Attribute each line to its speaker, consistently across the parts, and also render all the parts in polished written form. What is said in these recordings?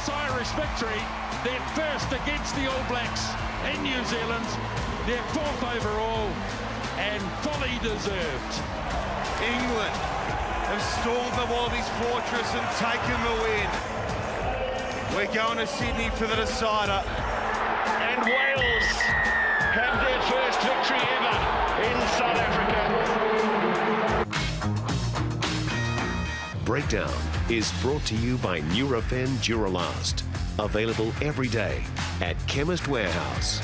Speaker 1: this Irish victory, their first against the All Blacks in New Zealand, their fourth overall, and fully deserved.
Speaker 2: England have stormed the Wallabies fortress and taken the win. We're going to Sydney for the decider.
Speaker 3: And Wales have their first victory ever in South Africa.
Speaker 4: Breakdown is brought to you by Nurofen Duralast. Available every day at Chemist Warehouse.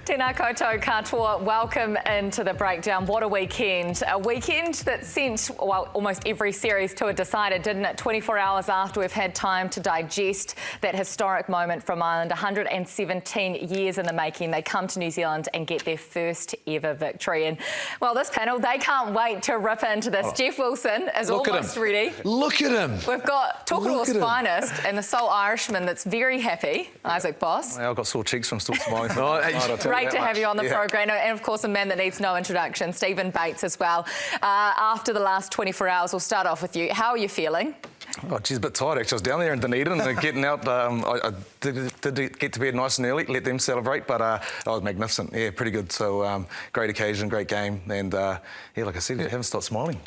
Speaker 5: Tēnā koutou katoa, welcome into the breakdown. What a weekend. A weekend that sent, well, almost every series to a decider, didn't it? 24 hours after we've had time to digest that historic moment from Ireland. 117 years in the making. They come to New Zealand and get their first ever victory. And, well, this panel, they can't wait to rip into this. Jeff Wilson is almost ready.
Speaker 6: Look at him.
Speaker 5: We've got Tokoro's finest and the sole Irishman that's very happy, Isaac Boss.
Speaker 7: Well, I've got sore cheeks from still smiling.
Speaker 5: Great to have you on the programme, and of course a man that needs no introduction, Stephen Bates as well. After the last 24 hours, we'll start off with you. How are you feeling?
Speaker 7: Oh, geez, a bit tired actually. I was down there in Dunedin and getting out. I did get to bed nice and early, let them celebrate, but it was magnificent. Yeah, pretty good. So great occasion, great game, and yeah, like I said, you haven't stopped smiling.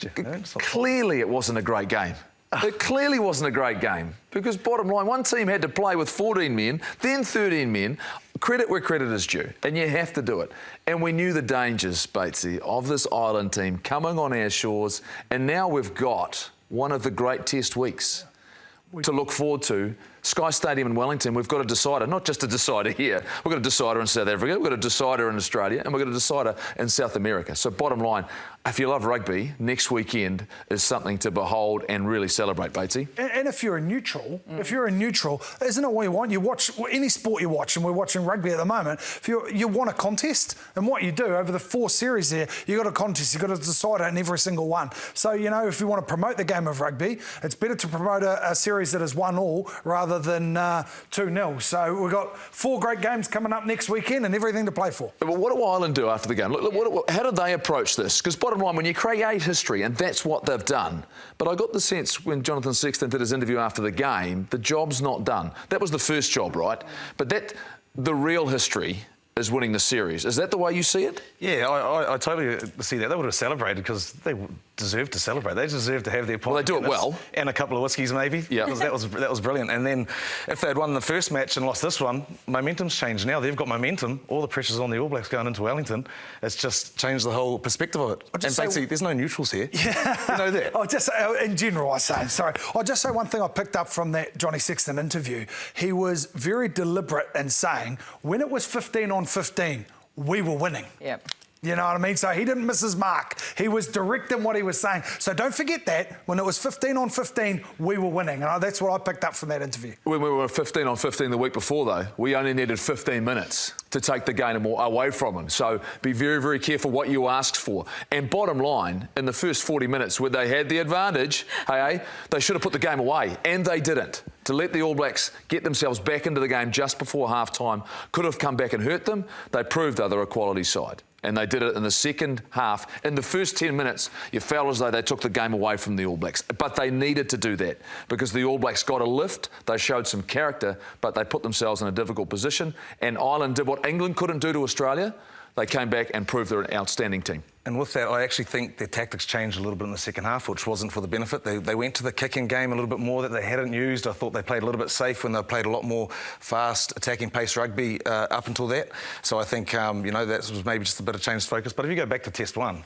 Speaker 6: Clearly, it wasn't a great game. It clearly wasn't a great game because, bottom line, one team had to play with 14 men, then 13 men. Credit where credit is due, and you have to do it. And we knew the dangers, Batesy, of this Ireland team coming on our shores, and now we've got one of the great test weeks to look forward to. Sky Stadium in Wellington, we've got a decider, not just a decider here. We've got a decider in South Africa, we've got a decider in Australia, and we've got a decider in South America. So bottom line, if you love rugby, next weekend is something to behold and really celebrate, Batesy.
Speaker 8: And if you're a neutral, isn't it what you want? You watch any sport you watch, and we're watching rugby at the moment. If you want a contest, and what you do over the 4 series there, you got a contest, you got a decider in every single one. So you know, if you want to promote the game of rugby, it's better to promote a series that is 1-1 rather than 2-0. So we've got 4 great games coming up next weekend and everything to play for.
Speaker 6: But what do Ireland do after the game? Look, how did they approach this? Because bottom line, when you create history, and that's what they've done. But I got the sense when Jonathan Sexton did his interview after the game, the job's not done. That was the first job, right? But the real history is winning the series. Is that the way you see it?
Speaker 7: Yeah, I totally see that. They would have celebrated because they deserve to celebrate. They deserve to have their pint.
Speaker 6: Well, they do it well.
Speaker 7: And a couple of whiskies maybe. Yeah. Because that was brilliant. And then if they'd won the first match and lost this one, momentum's changed now. They've got momentum. All the pressure's on the All Blacks going into Wellington. It's just changed the whole perspective of it. And basically, there's no neutrals here. Yeah. You know that.
Speaker 8: I'll just say, in general, I'll just say one thing I picked up from that Johnny Sexton interview. He was very deliberate in saying, when it was 15 on 15, we were winning. Yep. You know what I mean? So he didn't miss his mark. He was direct in what he was saying. So don't forget that. When it was 15 on 15, we were winning. And that's what I picked up from that interview.
Speaker 6: When we were 15 on 15 the week before, though, we only needed 15 minutes to take the game away from them. So be very, very careful what you asked for. And bottom line, in the first 40 minutes where they had the advantage, they should have put the game away. And they didn't. To let the All Blacks get themselves back into the game just before half-time could have come back and hurt them. They proved they're a quality side. And they did it in the second half. In the first 10 minutes, you felt as though they took the game away from the All Blacks. But they needed to do that because the All Blacks got a lift. They showed some character, but they put themselves in a difficult position. And Ireland did what England couldn't do to Australia. They came back and proved they're an outstanding team.
Speaker 7: And with that, I actually think their tactics changed a little bit in the second half, which wasn't for the benefit. They went to the kicking game a little bit more that they hadn't used. I thought they played a little bit safe when they played a lot more fast, attacking pace rugby up until that. So I think, you know, that was maybe just a bit of changed focus. But if you go back to Test 1,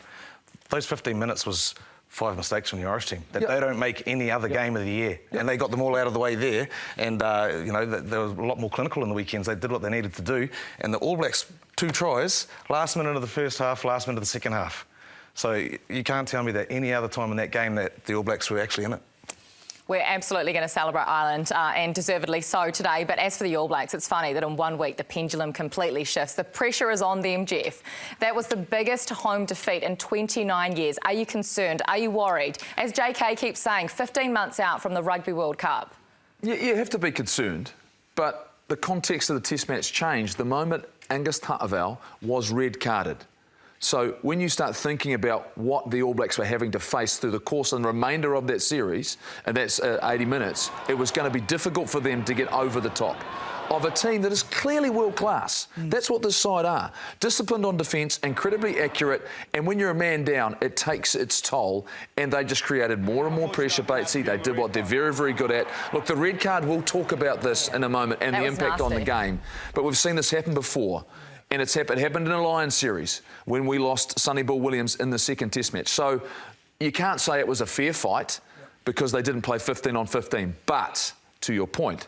Speaker 7: those 15 minutes was 5 mistakes from the Irish team that they don't make any other game of the year. And they got them all out of the way there. And, you know, they were a lot more clinical in the weekends. They did what they needed to do. And the All Blacks, 2 tries, last minute of the first half, last minute of the second half. So you can't tell me that any other time in that game that the All Blacks were actually in it.
Speaker 5: We're absolutely going to celebrate Ireland, and deservedly so today. But as for the All Blacks, it's funny that in 1 week the pendulum completely shifts. The pressure is on them, Jeff. That was the biggest home defeat in 29 years. Are you concerned? Are you worried? As JK keeps saying, 15 months out from the Rugby World Cup.
Speaker 6: You have to be concerned, but the context of the Test match changed the moment Angus Ta'avao was red carded. So when you start thinking about what the All Blacks were having to face through the course and the remainder of that series, and that's 80 minutes, it was going to be difficult for them to get over the top of a team that is clearly world class. That's what this side are. Disciplined on defence, incredibly accurate, and when you're a man down, it takes its toll, and they just created more and more pressure, Batesy. They did what they're very, very good at. Look, the red card, we'll talk about this in a moment, and the impact on the game. But we've seen this happen before. And it happened in a Lions series when we lost Sonny Bill Williams in the second Test match. So you can't say it was a fair fight because they didn't play 15 on 15. But, to your point,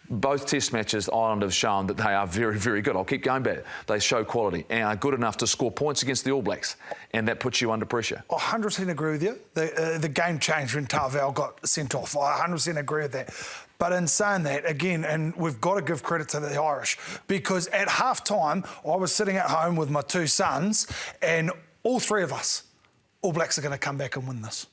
Speaker 6: both Test matches, Ireland have shown that they are very, very good. I'll keep going back. They show quality and are good enough to score points against the All Blacks, and that puts you under pressure. I
Speaker 8: 100% agree with you. The game changed when Ta'avao got sent off. I 100% agree with that. But in saying that, again, and we've got to give credit to the Irish, because at half-time, I was sitting at home with my two sons, and all three of us, All Blacks are going to come back and win this.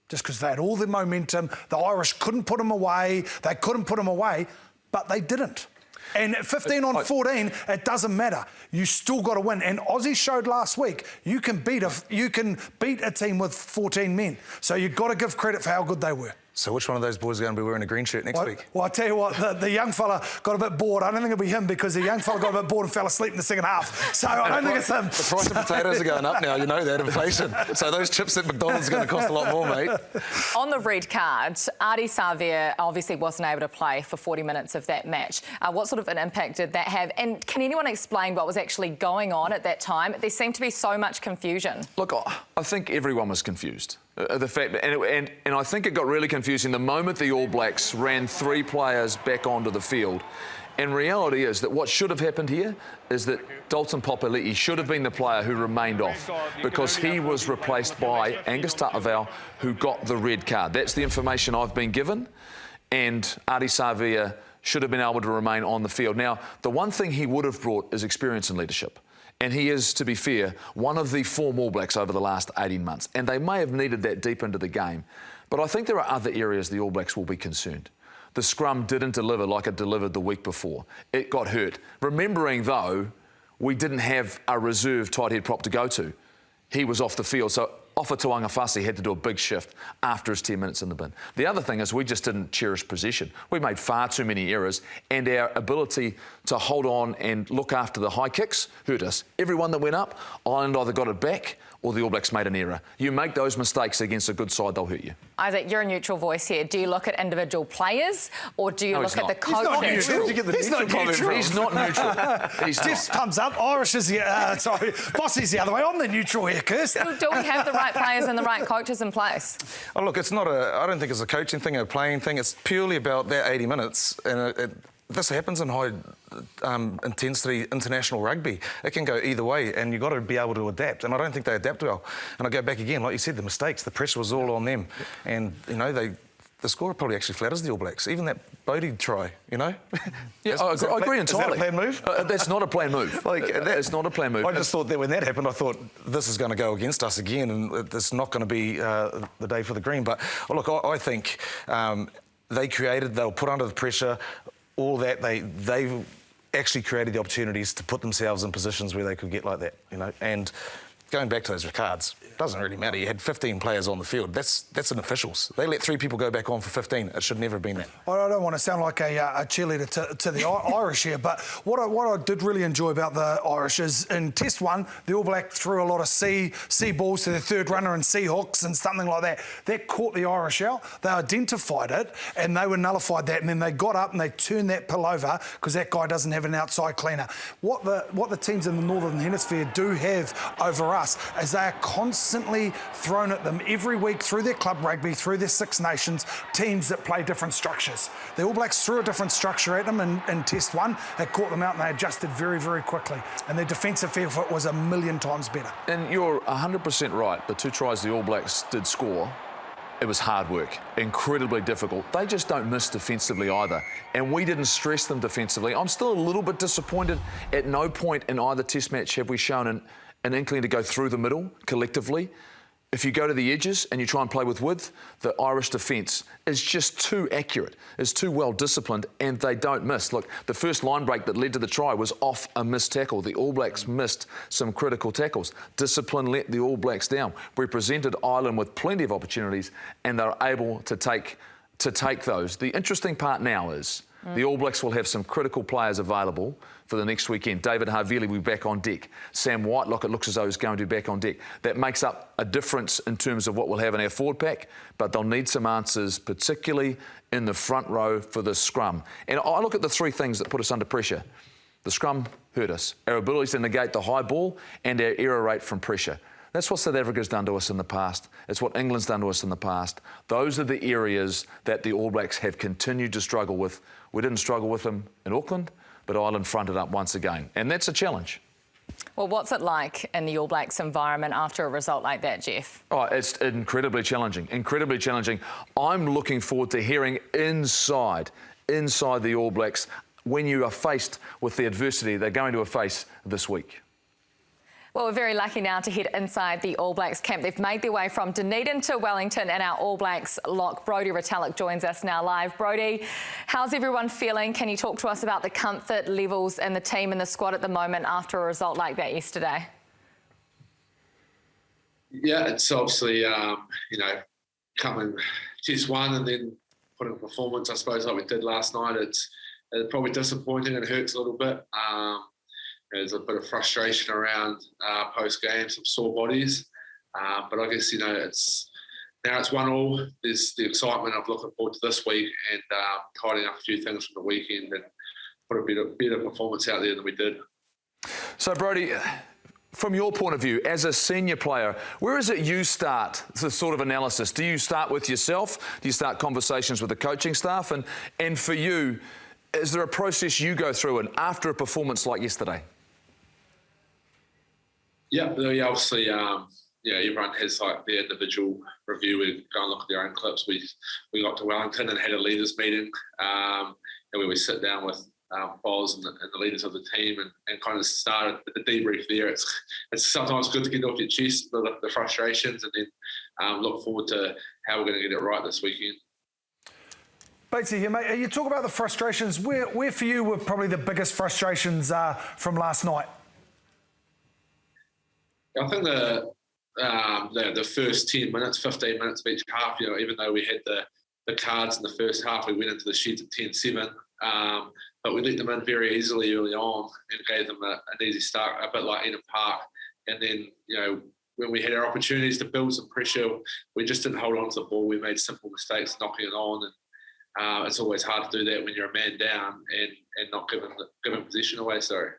Speaker 8: Just because they had all the momentum. The Irish couldn't put them away. They couldn't put them away, but they didn't. And at 15 on 14, it doesn't matter. You still got to win. And Aussie showed last week, you can beat a team with 14 men. So you've got to give credit for how good they were.
Speaker 7: So which one of those boys are going to be wearing a green shirt next week?
Speaker 8: Well, I tell you what, the young fella got a bit bored. I don't think it'll be him because the young fella got a bit bored and fell asleep in the second half. So I don't think it's him.
Speaker 7: The price of potatoes are going up now, you know that, inflation. So those chips at McDonald's are going to cost a lot more, mate.
Speaker 5: On the red card, Ardie Savea obviously wasn't able to play for 40 minutes of that match. What sort of an impact did that have? And can anyone explain what was actually going on at that time? There seemed to be so much confusion. Look,
Speaker 6: I think everyone was confused. The fact, and I think it got really confusing the moment the All Blacks ran three players back onto the field. And reality is that what should have happened here is that Dalton Papali'i should have been the player who remained off because he was replaced by Angus Ta'avao, who got the red card. That's the information I've been given. And Ardie Savea should have been able to remain on the field. Now, the one thing he would have brought is experience and leadership. And he is, to be fair, one of the form All Blacks over the last 18 months. And they may have needed that deep into the game. But I think there are other areas the All Blacks will be concerned. The scrum didn't deliver like it delivered the week before. It got hurt. Remembering, though, we didn't have a reserve tight head prop to go to. He was off the field. So Ofa Tuangafasi had to do a big shift after his 10 minutes in the bin. The other thing is we just didn't cherish possession. We made far too many errors, and our ability to hold on and look after the high kicks hurt us. Everyone that went up, Ireland either got it back or the All Blacks made an error. You make those mistakes against a good side, they'll hurt you.
Speaker 5: Isaac, you're a neutral voice here. Do you look at individual players or do you look at the coaches?
Speaker 8: He's not neutral.
Speaker 6: He's not neutral. He's
Speaker 8: Tiff's thumbs up. Irish is Bossy's the other way. I'm the neutral here, Kirsten.
Speaker 5: Do we have the right players and the right coaches in place?
Speaker 7: Oh, look, it's not I don't think it's a coaching thing, a playing thing. It's purely about that 80 minutes. And this happens in high intensity international rugby. It can go either way, and you've got to be able to adapt. And I don't think they adapt well. And I go back again, like you said, the mistakes, the pressure was all on them. And, you know, the score probably actually flatters the All Blacks. Even that Bodie try, you know?
Speaker 6: Yeah, I agree entirely.
Speaker 7: Is that a planned move?
Speaker 6: That's not a planned move. That's not a planned move.
Speaker 7: I just thought that when that happened, I thought this is going to go against us again, and it's not going to be the day for the green. But, look, I think they were put under the pressure. All that, they actually created the opportunities to put themselves in positions where they could get like that, you know. And going back to those cards, it doesn't really matter. You had 15 players on the field. That's an officials. They let 3 people go back on for 15. It should never have been that. I
Speaker 8: don't want to sound like a cheerleader to the Irish here, but what I did really enjoy about the Irish is in Test 1, the All Black threw a lot of C balls to their third runner and C hooks and something like that. That caught the Irish out. They identified it and they were nullified that, and then they got up and they turned that pill over because that guy doesn't have an outside cleaner. What the teams in the Northern Hemisphere do have over us is they are constantly thrown at them every week through their club rugby, through their Six Nations, teams that play different structures. The All Blacks threw a different structure at them in Test 1. It caught them out and they adjusted very, very quickly. And their defensive effort was 1,000,000 times better.
Speaker 6: And you're 100% right. The 2 tries the All Blacks did score, it was hard work, incredibly difficult. They just don't miss defensively either. And we didn't stress them defensively. I'm still a little bit disappointed. At no point in either Test match have we shown an inkling to go through the middle collectively. if you go to the edges and you try and play with width, the Irish defence is just too accurate, is too well disciplined, and they don't miss. Look, the first line break that led to the try was off a missed tackle. The All Blacks missed some critical tackles. Discipline let the All Blacks down. We presented Ireland with plenty of opportunities, and they're able to take those. The interesting part now is the All Blacks will have some critical players available for the next weekend. David Havili will be back on deck. Sam Whitelock, it looks as though he's going to be back on deck. That makes up a difference in terms of what we'll have in our forward pack, but they'll need some answers, particularly in the front row for the scrum. And I look at the three things that put us under pressure. The scrum hurt us. Our ability to negate the high ball and our error rate from pressure. That's what South Africa's done to us in the past. It's what England's done to us in the past. Those are the areas that the All Blacks have continued to struggle with. We didn't struggle with them in Auckland, but Ireland fronted up once again. And that's a challenge.
Speaker 5: Well, what's it like in the All Blacks environment after a result like that, Jeff?
Speaker 6: Oh, it's incredibly challenging, incredibly challenging. I'm looking forward to hearing inside the All Blacks when you are faced with the adversity they're going to face this week.
Speaker 5: Well, we're very lucky now to head inside the All Blacks camp. They've made their way from Dunedin to Wellington, and our All Blacks lock Brodie Retallick joins us now live. Brodie, how's everyone feeling? Can you talk to us about the comfort levels in the team and the squad at the moment after a result like that yesterday?
Speaker 9: Yeah, it's obviously, coming just one and then putting a performance, I suppose, like we did last night. It's probably disappointing and hurts a little bit. There's a bit of frustration around post-game, some sore bodies. But I guess, it's 1-1. There's the excitement of looking forward to this week and tidying up a few things from the weekend and put a better performance out there than we did.
Speaker 6: So, Brodie, from your point of view, as a senior player, where is it you start the sort of analysis? Do you start with yourself? Do you start conversations with the coaching staff? And for you, is there a process you go through and after a performance like yesterday?
Speaker 9: Yeah, obviously, everyone has like their individual review. We go and look at their own clips. We got to Wellington and had a leaders meeting, and where we sit down with Boz and the leaders of the team and kind of started the debrief there. It's sometimes good to get off your chest the frustrations and then look forward to how we're going to get it right this weekend.
Speaker 8: Batesy here, mate. You talk about the frustrations. Where for you were probably the biggest frustrations from last night?
Speaker 9: I think the first 10 minutes, 15 minutes of each half, even though we had the cards in the first half, we went into the sheds at 10-7, but we let them in very easily early on and gave them an easy start, a bit like Eden Park. And then, when we had our opportunities to build some pressure, we just didn't hold on to the ball. We made simple mistakes knocking it on, and it's always hard to do that when you're a man down and not giving possession away. Sorry.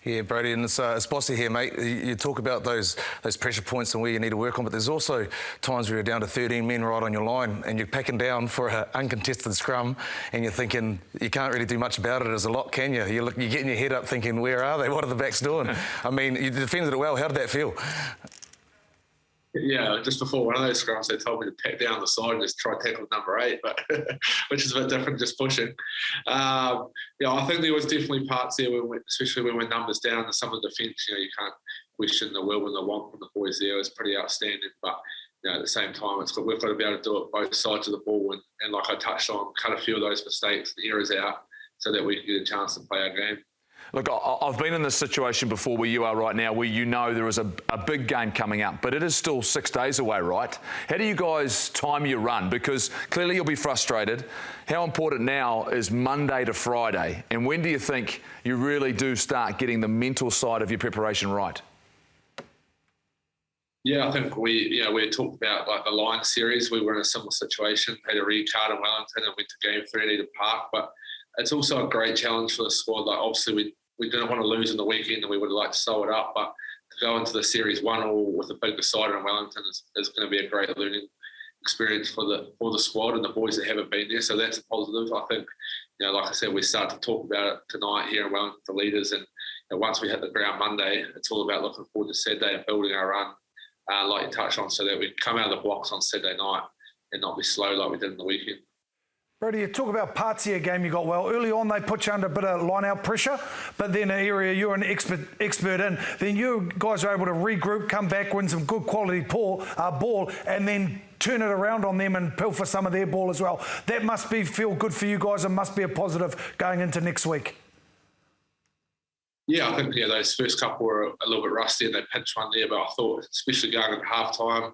Speaker 7: Yeah, Brodie, and it's Bossy here, mate. You talk about those pressure points and where you need to work on, but there's also times where you're down to 13 men right on your line and you're packing down for an uncontested scrum and you're thinking you can't really do much about it as a lot, can you? You're getting your head up thinking, where are they? What are the backs doing? I mean, you defended it well. How did that feel?
Speaker 9: Yeah, just before one of those scrums, they told me to pack down the side and just try to tackle number 8, but which is a bit different, just pushing. I think there was definitely parts there, especially when we're numbers down and some of the defence, you can't question the will and the want from the boys there. It was pretty outstanding, but at the same time, we've got to be able to do it both sides of the ball and like I touched on, cut a few of those mistakes and errors out so that we can get a chance to play our game.
Speaker 6: Look, I've been in this situation before where you are right now, where there is a big game coming up, but it is still 6 days away, right? How do you guys time your run? Because clearly you'll be frustrated. How important now is Monday to Friday? And when do you think you really do start getting the mental side of your preparation right?
Speaker 9: Yeah, I think we talked about like the Lions series. We were in a similar situation, had a red card in Wellington and went to game 3 at Eden Park, but it's also a great challenge for the squad. Like obviously we didn't want to lose in the weekend and we would have liked to sew it up, but to go into the series 1-1 with a big decider in Wellington is going to be a great learning experience for the squad and the boys that haven't been there. So that's a positive. I think, like I said, we start to talk about it tonight here in Wellington, the leaders, and once we hit the ground Monday, it's all about looking forward to Saturday and building our run, like you touched on, so that we come out of the blocks on Saturday night and not be slow like we did in the weekend.
Speaker 8: Brody, you talk about parts of your game you got well. Early on, they put you under a bit of line-out pressure, but then an area you're an expert in, then you guys are able to regroup, come back, win some good quality ball, and then turn it around on them and pilfer some of their ball as well. That must feel good for you guys and must be a positive going into next week.
Speaker 9: Yeah, I think those first couple were a little bit rusty and they pinched one there, but I thought, especially going into half-time,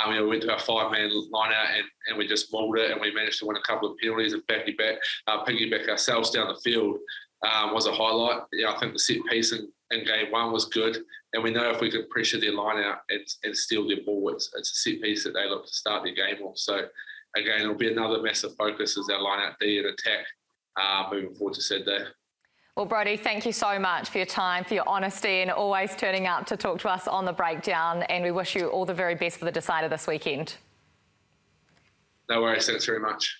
Speaker 9: we went to our 5-man line-out and we just mauled it and we managed to win a couple of penalties and piggyback ourselves down the field was a highlight. Yeah, I think the set piece in game one was good, and we know if we can pressure their line-out and steal their ball, it's a set piece that they look to start their game off. So, again, it'll be another massive focus as our line-out D and attack moving forward to Saturday.
Speaker 5: Well, Brody, thank you so much for your time, for your honesty and always turning up to talk to us on The Breakdown, and we wish you all the very best for the decider this weekend.
Speaker 9: No worries, thanks very much.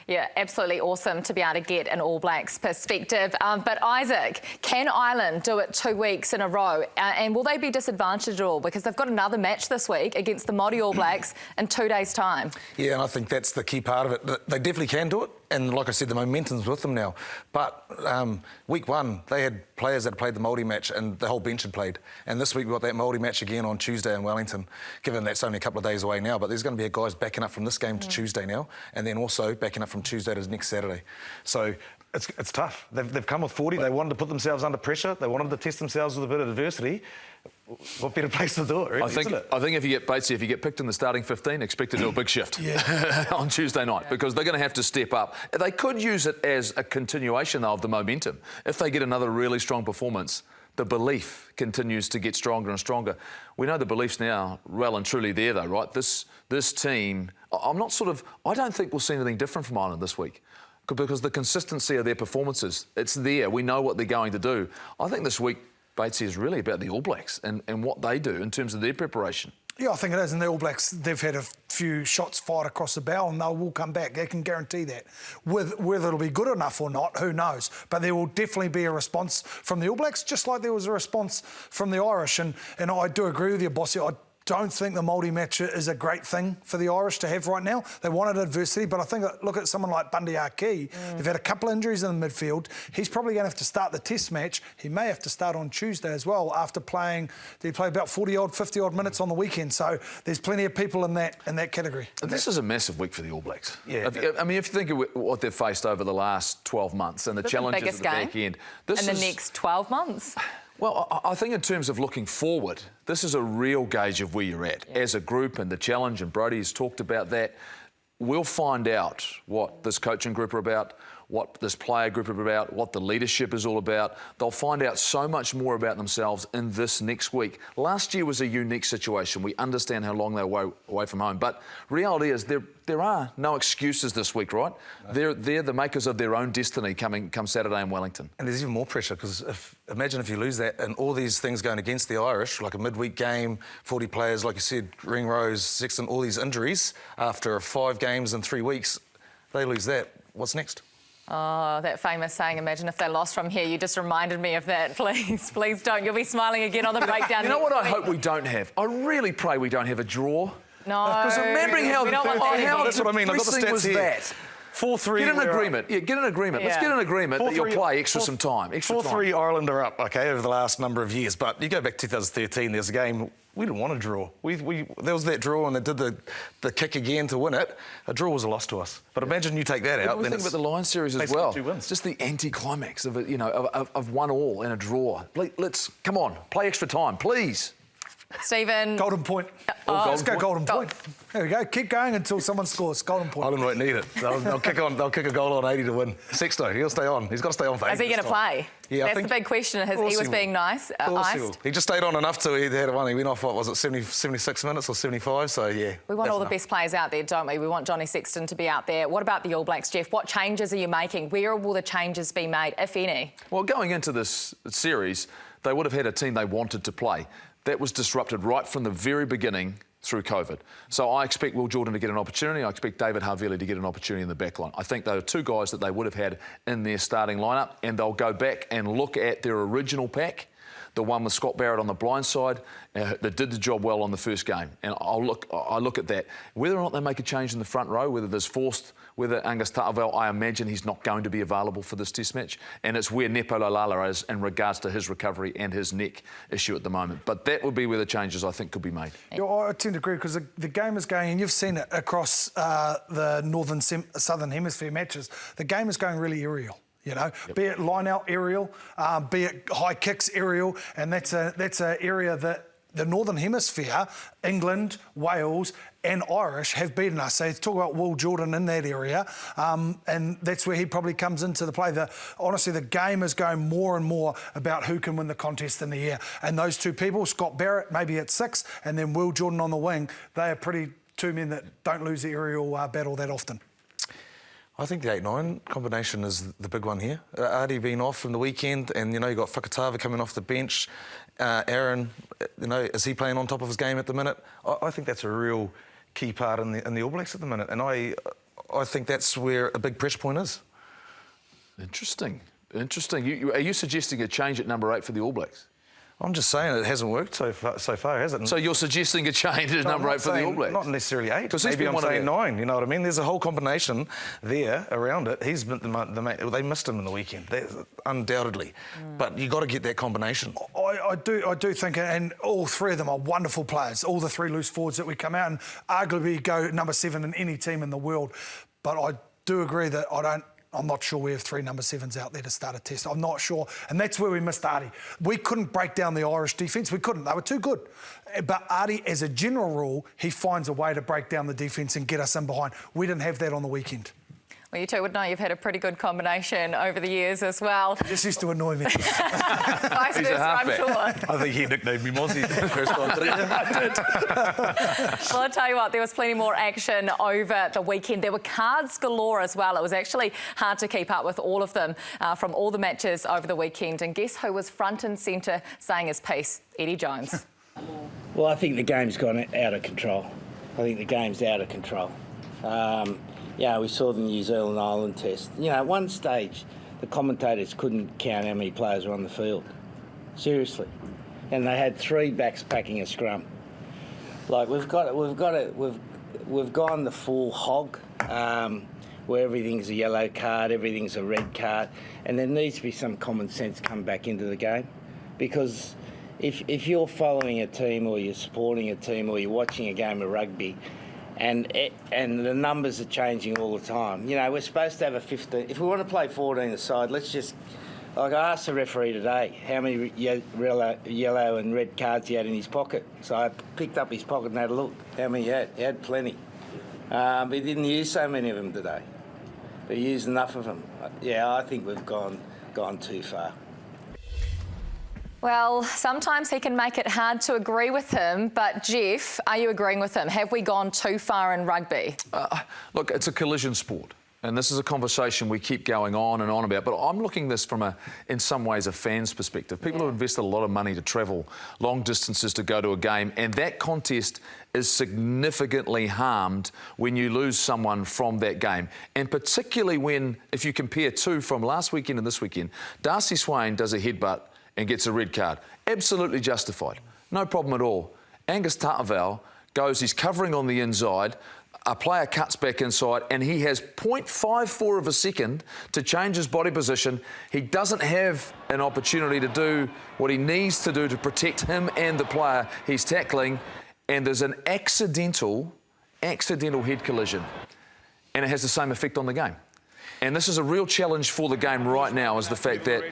Speaker 5: Yeah, absolutely awesome to be able to get an All Blacks perspective. But Isaac, can Ireland do it 2 weeks in a row? And will they be disadvantaged at all? Because they've got another match this week against the Māori All Blacks in 2 days' time.
Speaker 7: Yeah, and I think that's the key part of it. They definitely can do it. And like I said, the momentum's with them now. But week one, they had players that played the Māori match and the whole bench had played. And this week we've got that Māori match again on Tuesday in Wellington, given that's only a couple of days away now. But there's going to be guys backing up from this game to Tuesday now, and then also backing up from Tuesday to next Saturday. So it's tough. They've come with 40. They wanted to put themselves under pressure. They wanted to test themselves with a bit of adversity. What better place to do it, really, isn't it?
Speaker 6: I think if you get Batesy, if you get picked in the starting 15, expect to do a big shift on Tuesday night, because they're going to have to step up. They could use it as a continuation, though, of the momentum. If they get another really strong performance, the belief continues to get stronger and stronger. We know the belief's now well and truly there, though, right? This team, I don't think we'll see anything different from Ireland this week, because the consistency of their performances, it's there. We know what they're going to do. I think this week, Batesy, is really about the All Blacks and what they do in terms of their preparation.
Speaker 8: Yeah, I think it is. And the All Blacks, they've had a few shots fired across the bow and they will come back. They can guarantee that. Whether it'll be good enough or not, who knows? But there will definitely be a response from the All Blacks, just like there was a response from the Irish. And I do agree with you, Bossy. I don't think the Māori match is a great thing for the Irish to have right now. They wanted adversity, but I think, look at someone like Bundy Aki. They've had a couple of injuries in the midfield. He's probably going to have to start the test match. He may have to start on Tuesday as well after playing. Did he play about 40-odd, 50-odd minutes on the weekend? So there's plenty of people in that category.
Speaker 6: This is a massive week for the All Blacks.
Speaker 7: Yeah.
Speaker 6: I mean, if you think of what they've faced over the last 12 months and the challenges at the back end.
Speaker 5: In the next 12 months?
Speaker 6: Well, I think in terms of looking forward, this is a real gauge of where you're at as a group and the challenge, and Brody has talked about that. We'll find out what this coaching group are about, what this player group are about, what the leadership is all about. They'll find out so much more about themselves in this next week. Last year was a unique situation. We understand how long they were away from home, but reality is there are no excuses this week, right? No. They're the makers of their own destiny come Saturday in Wellington.
Speaker 7: And there's even more pressure, because imagine if you lose that and all these things going against the Irish, like a midweek game, 40 players, like you said, Ringrose, Sexton, all these injuries after 5 games in 3 weeks, they lose that. What's next?
Speaker 5: Oh, that famous saying, imagine if they lost from here. You just reminded me of that. Please don't. You'll be smiling again on The Breakdown.
Speaker 6: You know what I hope we don't have? I really pray we don't have a draw.
Speaker 5: No.
Speaker 6: Because remembering how
Speaker 7: that's what I mean. I've got the stats
Speaker 6: was
Speaker 7: here.
Speaker 6: That.
Speaker 7: 4-3.
Speaker 6: Get an agreement. Yeah, get an agreement. Let's get an agreement that you'll play some time.
Speaker 7: 4-3 Ireland are up, okay, over the last number of years. But you go back to 2013, there's a game we didn't want to draw. There was that draw and they did the kick again to win it. A draw was a loss to us. But imagine you take that out.
Speaker 6: Then think about the Lions series as well. Just the anti-climax of it, of 1-1 and a draw. Let's come on, play extra time, please.
Speaker 5: Stephen.
Speaker 8: Golden point. Let's go golden point. There we go. Keep going until someone scores. Golden point.
Speaker 7: Ireland won't need it. They'll kick a goal on 80 to win. Sexto, he'll stay on. He's got to stay on for 80.
Speaker 5: Is he going to play?
Speaker 7: Yeah,
Speaker 5: that's the big question. He was being nice, iced.
Speaker 7: He just stayed on enough to he had one. He went off, what was it, 76 minutes or 75? So, yeah.
Speaker 5: We want all the best players out there, don't we? We want Johnny Sexton to be out there. What about the All Blacks, Jeff? What changes are you making? Where will the changes be made, if any?
Speaker 6: Well, going into this series, they would have had a team they wanted to play. That was disrupted right from the very beginning through COVID. So I expect Will Jordan to get an opportunity. I expect David Havili to get an opportunity in the back line. I think they are 2 guys that they would have had in their starting lineup, and they'll go back and look at their original pack, the one with Scott Barrett on the blind side, that did the job well on the first game. And I look at that. Whether or not they make a change in the front row, whether there's forced whether Angus Ta'avao, I imagine he's not going to be available for this Test match, and it's where Nepo Laulala is in regards to his recovery and his neck issue at the moment. But that would be where the changes, I think, could be made.
Speaker 8: Yeah, I tend to agree, because the game is going, and you've seen it across the southern hemisphere matches, the game is going really aerial. You know, be it line-out aerial, be it high kicks aerial, and that's an area that the Northern Hemisphere, England, Wales and Irish have beaten us. So talk about Will Jordan in that area, and that's where he probably comes into the play. Honestly, the game is going more and more about who can win the contest in the air. And those two people, Scott Barrett maybe at 6, and then Will Jordan on the wing, they are two men that don't lose the aerial battle that often.
Speaker 7: I think the 8-9 combination is the big one here. Artie being off from the weekend, and, you know, you got Whakatava coming off the bench. Aaron, you know, is he playing on top of his game at the minute? I think that's a real key part in the All Blacks at the minute, and I think that's where a big pressure point is.
Speaker 6: Interesting. Are you suggesting a change at number 8 for the All Blacks?
Speaker 7: I'm just saying it hasn't worked so far, has it?
Speaker 6: So you're suggesting a change at number 8 for the All Blacks?
Speaker 7: Not necessarily 8. Maybe I'm saying 9. You know what I mean? There's a whole combination there around it. He's been they missed him in the weekend, undoubtedly. But you got to get that combination.
Speaker 8: I do think, and all three of them are wonderful players. All the three loose forwards that we come out and arguably go number 7 in any team in the world. But I do agree that I'm not sure we have 3 number 7s out there to start a test. I'm not sure. And that's where we missed Artie. We couldn't break down the Irish defence. We couldn't. They were too good. But Artie, as a general rule, he finds a way to break down the defence and get us in behind. We didn't have that on the weekend.
Speaker 5: Well, you two would know you've had a pretty good combination over the years as well.
Speaker 8: This used to annoy me.
Speaker 5: Vice versa, I'm sure.
Speaker 7: I think he nicknamed me Mozzie the first time.
Speaker 8: I did.
Speaker 5: Well, I'll tell you what, there was plenty more action over the weekend. There were cards galore as well. It was actually hard to keep up with all of them from all the matches over the weekend. And guess who was front and centre saying his piece? Eddie Jones.
Speaker 10: Well, I think the game's gone out of control. Yeah, we saw the New Zealand-Ireland test. You know, at one stage, the commentators couldn't count how many players were on the field. Seriously. And they had 3 backs packing a scrum. Like, we've gone the full hog, where everything's a yellow card, everything's a red card, and there needs to be some common sense come back into the game. Because if you're following a team, or you're supporting a team, or you're watching a game of rugby, and the numbers are changing all the time. You know, we're supposed to have a 15. If we want to play 14 aside, let's just... Like, I asked the referee today how many yellow and red cards he had in his pocket. So I picked up his pocket and had a look how many he had. He had plenty. But he didn't use so many of them today. But he used enough of them. Yeah, I think we've gone too far.
Speaker 5: Well, sometimes he can make it hard to agree with him, but Jeff, are you agreeing with him? Have we gone too far in rugby?
Speaker 6: Look, it's a collision sport, and this is a conversation we keep going on and on about, but I'm looking at this from in some ways, a fan's perspective. People have invested a lot of money to travel long distances to go to a game, and that contest is significantly harmed when you lose someone from that game. And particularly if you compare 2 from last weekend and this weekend, Darcy Swain does a headbutt and gets a red card. Absolutely justified. No problem at all. Angus Ta'avao he's covering on the inside, a player cuts back inside, and he has 0.54 of a second to change his body position. He doesn't have an opportunity to do what he needs to do to protect him and the player he's tackling, and there's an accidental head collision, and it has the same effect on the game. And this is a real challenge for the game right now, is the fact that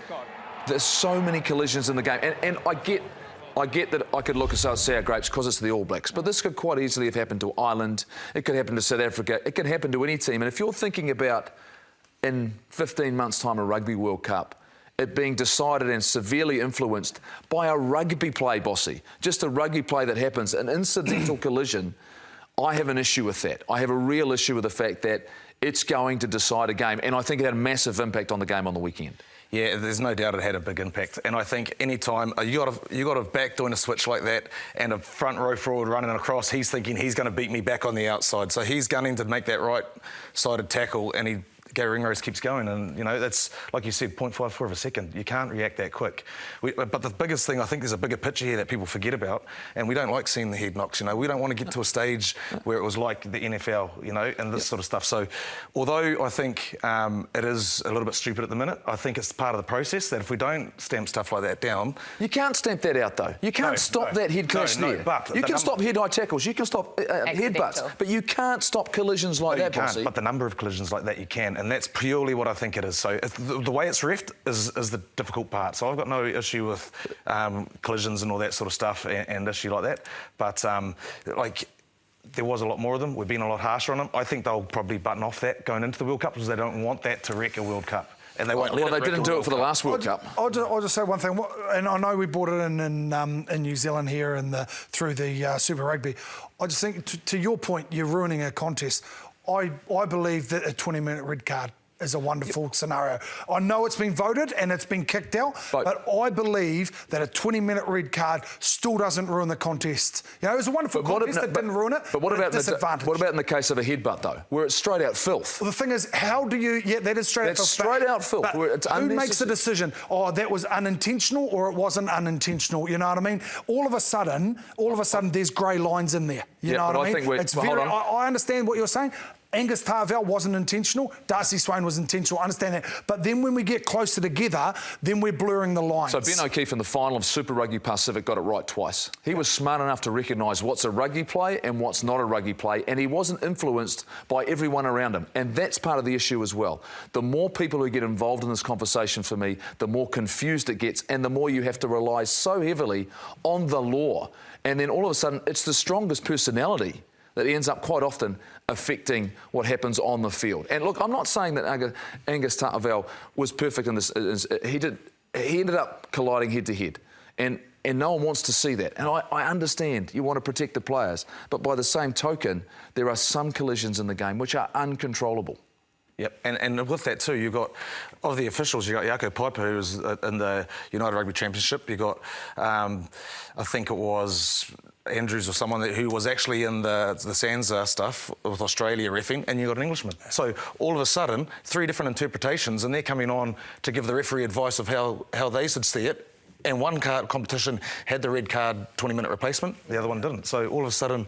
Speaker 6: there's so many collisions in the game. And I get that I could look at sour grapes because it's the All Blacks, but this could quite easily have happened to Ireland. It could happen to South Africa. It could happen to any team. And if you're thinking about, in 15 months' time, a Rugby World Cup, it being decided and severely influenced by a rugby play, Bossy, just a rugby play that happens, an incidental collision, I have an issue with that. I have a real issue with the fact that it's going to decide a game, and I think it had a massive impact on the game on the weekend.
Speaker 7: Yeah, there's no doubt it had a big impact. And I think any time you got a back doing a switch like that and a front row forward running across, he's thinking he's going to beat me back on the outside. So he's gunning to make that right-sided tackle, and Gary Ringrose keeps going, and you know that's like you said, 0.54 of a second. You can't react that quick. But the biggest thing, I think, there's a bigger picture here that people forget about, and we don't like seeing the head knocks. You know, we don't want to get to a stage where it was like the NFL, you know, and this sort of stuff. So, although I think it is a little bit stupid at the minute, I think it's part of the process that if we don't stamp stuff like that down,
Speaker 6: you can't stamp that out though. You can't stop that head clash there.
Speaker 7: But
Speaker 6: you can stop head-high tackles. You can stop headbutts, but you can't stop collisions like that, Bossy.
Speaker 7: But the number of collisions like that you can, and that's purely what I think it is. So the way it's reffed is the difficult part. So I've got no issue with collisions and all that sort of stuff and issue like that. But like, there was a lot more of them. We've been a lot harsher on them. I think they'll probably button off that going into the World Cup because they don't want that to wreck a World Cup. And they won't.
Speaker 6: Well, they didn't do it for the last World Cup.
Speaker 8: I'll just say one thing, and I know we brought it in New Zealand here through the Super Rugby. I just think, to your point, you're ruining a contest. I believe that a 20-minute red card is a wonderful scenario. I know it's been voted and it's been kicked out, but I believe that a 20-minute red card still doesn't ruin the contest. You know, it was a wonderful contest that didn't ruin it.
Speaker 6: But what about in the case of a headbutt though, where it's straight out filth?
Speaker 8: Well, the thing is, how do you? Yeah, that is straight out filth.
Speaker 6: Straight out filth.
Speaker 8: Who makes the decision? Oh, that was unintentional or it wasn't unintentional. You know what I mean? All of a sudden, there's grey lines in there. You know what I mean? I understand what you're saying. Angus Tarvell wasn't intentional. Darcy Swain was intentional. I understand that. But then when we get closer together, then we're blurring the lines.
Speaker 6: So Ben O'Keefe in the final of Super Rugby Pacific got it right twice. He was smart enough to recognise what's a rugby play and what's not a rugby play, and he wasn't influenced by everyone around him. And that's part of the issue as well. The more people who get involved in this conversation, for me, the more confused it gets, and the more you have to rely so heavily on the law. And then all of a sudden, it's the strongest personality that ends up quite often affecting what happens on the field. And look, I'm not saying that Angus Tarvell was perfect in this. He ended up colliding head to head, and no one wants to see that. And I understand you want to protect the players, but by the same token, there are some collisions in the game which are uncontrollable.
Speaker 7: Yep, and with that too, you've got, of the officials, you've got Jaco Piper, who was in the United Rugby Championship. You've got, I think it was Andrews or someone who was actually in the Sansa stuff with Australia reffing, and you've got an Englishman. So all of a sudden, 3 different interpretations, and they're coming on to give the referee advice of how they should see it. And one competition had the red card 20-minute replacement, the other one didn't. So all of a sudden,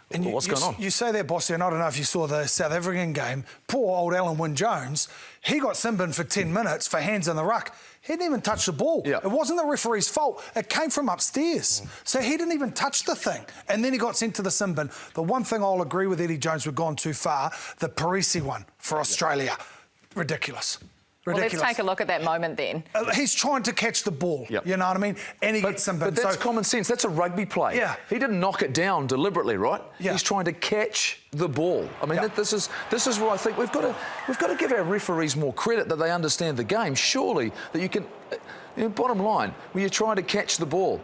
Speaker 7: what's going on?
Speaker 8: You say that, Bossy, and I don't know if you saw the South African game. Poor old Alan Wynne-Jones, he got sin-binned for 10 minutes for hands in the ruck. He didn't even touch the ball. Yeah. It wasn't the referee's fault. It came from upstairs. So he didn't even touch the thing. And then he got sent to the sin bin. The one thing I'll agree with Eddie Jones, we've gone too far, the Parisi one for Australia. Ridiculous.
Speaker 5: Well, let's take a look at that moment then.
Speaker 8: He's trying to catch the ball, you know what I mean? And he gets some...
Speaker 6: But that's common sense. That's a rugby play.
Speaker 8: Yeah.
Speaker 6: He didn't knock it down deliberately, right? Yeah. He's trying to catch the ball. I mean, this is where I think we've got to give our referees more credit that they understand the game. Surely that you can... bottom line, when you're trying to catch the ball,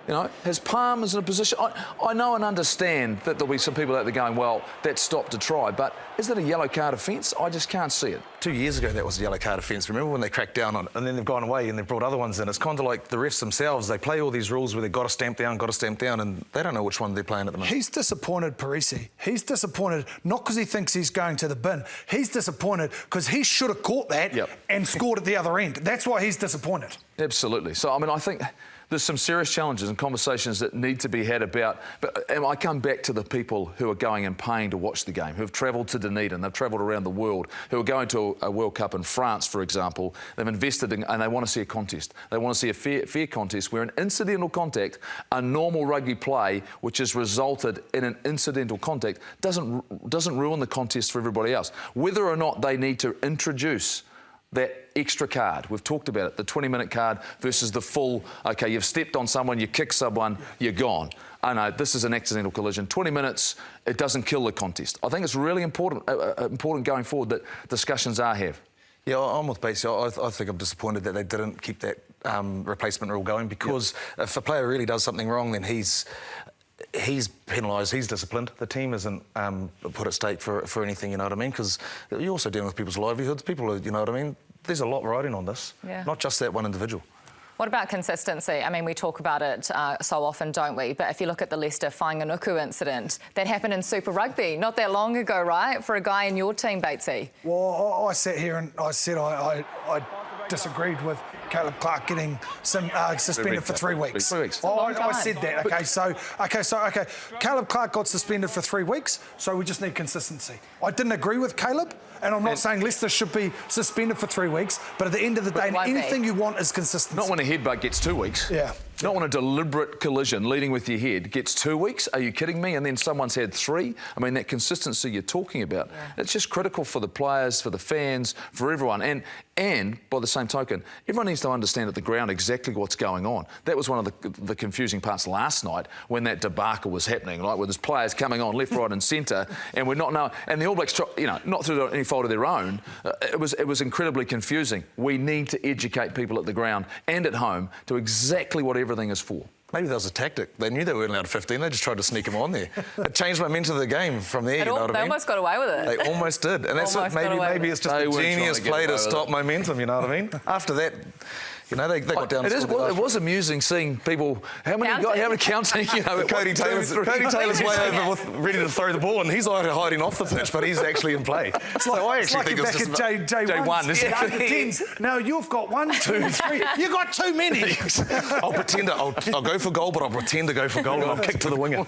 Speaker 6: you know, has Palmer's in a position... I know and understand that there'll be some people out there going, well, that's stopped to try, but is that a yellow card offence? I just can't see it.
Speaker 7: 2 years ago, that was a yellow card offence. Remember when they cracked down on it, and then they've gone away and they've brought other ones in? It's kind of like the refs themselves. They play all these rules where they've got to stamp down, and they don't know which one they're playing at the moment.
Speaker 8: He's disappointed, Parisi. He's disappointed, not because he thinks he's going to the bin. He's disappointed because he should have caught that and scored at the other end. That's why he's disappointed.
Speaker 6: Absolutely. So, I mean, I think... there's some serious challenges and conversations that need to be had about... But I come back to the people who are going and paying to watch the game, who have travelled to Dunedin, they've travelled around the world, who are going to a World Cup in France, for example. They've invested in, and they want to see a contest. They want to see a fair contest where an incidental contact, a normal rugby play, which has resulted in an incidental contact, doesn't ruin the contest for everybody else. Whether or not they need to introduce that extra card. We've talked about it, the 20-minute card versus the full, OK, you've stepped on someone, you kick someone, you're gone. Oh, no, this is an accidental collision. 20 minutes, it doesn't kill the contest. I think it's really important going forward that discussions are had.
Speaker 7: Yeah, I'm with Basie. I think I'm disappointed that they didn't keep that replacement rule going, because if a player really does something wrong, then he's penalised, he's disciplined. The team isn't put at stake for anything, you know what I mean? Because you're also dealing with people's livelihoods. People are, you know what I mean? There's a lot riding on this, not just that one individual.
Speaker 5: What about consistency? I mean, we talk about it so often, don't we? But if you look at the Leicester Whainganuku incident, that happened in Super Rugby not that long ago, right? For a guy in your team, Batesy.
Speaker 8: Well, I sat here and I said I disagreed with Caleb Clark getting suspended for 3 weeks.
Speaker 6: 3 weeks.
Speaker 8: I said that. Okay. Caleb Clark got suspended for 3 weeks, so we just need consistency. I didn't agree with Caleb, and I'm not saying Leicester should be suspended for 3 weeks, but at the end of the day, anything you want is consistency.
Speaker 6: Not when a headbutt gets 2 weeks.
Speaker 8: Yeah.
Speaker 6: Not when a deliberate collision leading with your head gets 2 weeks. Are you kidding me? And then someone's had 3. I mean, that consistency you're talking about, it's just critical for the players, for the fans, for everyone. And by the same token, everyone needs to understand at the ground exactly what's going on. That was one of the confusing parts last night when that debacle was happening, like with his players coming on left, right and centre, and we're not knowing. And the All Blacks, not through any fault of their own, it was incredibly confusing. We need to educate people at the ground and at home to exactly what everything is for.
Speaker 7: Maybe that was a tactic. They knew they weren't allowed 15. They just tried to sneak him on there. It changed momentum of the game from there, you know what I mean?
Speaker 5: They almost got away with it.
Speaker 7: They almost did. And that's it. Maybe it's just a genius play to stop momentum, you know what I mean? After that, they got down.
Speaker 6: It was amusing seeing people. How many counting?
Speaker 7: Cody Taylor's way over, ready to throw the ball, and he's either hiding off the pitch, but he's actually in play. I actually think it's just
Speaker 8: J1. No, you've got 1, 2, 3. You got too many.
Speaker 7: I'll pretend I'll go for goal, but I'll pretend to go for goal, and I'll kick to the winger.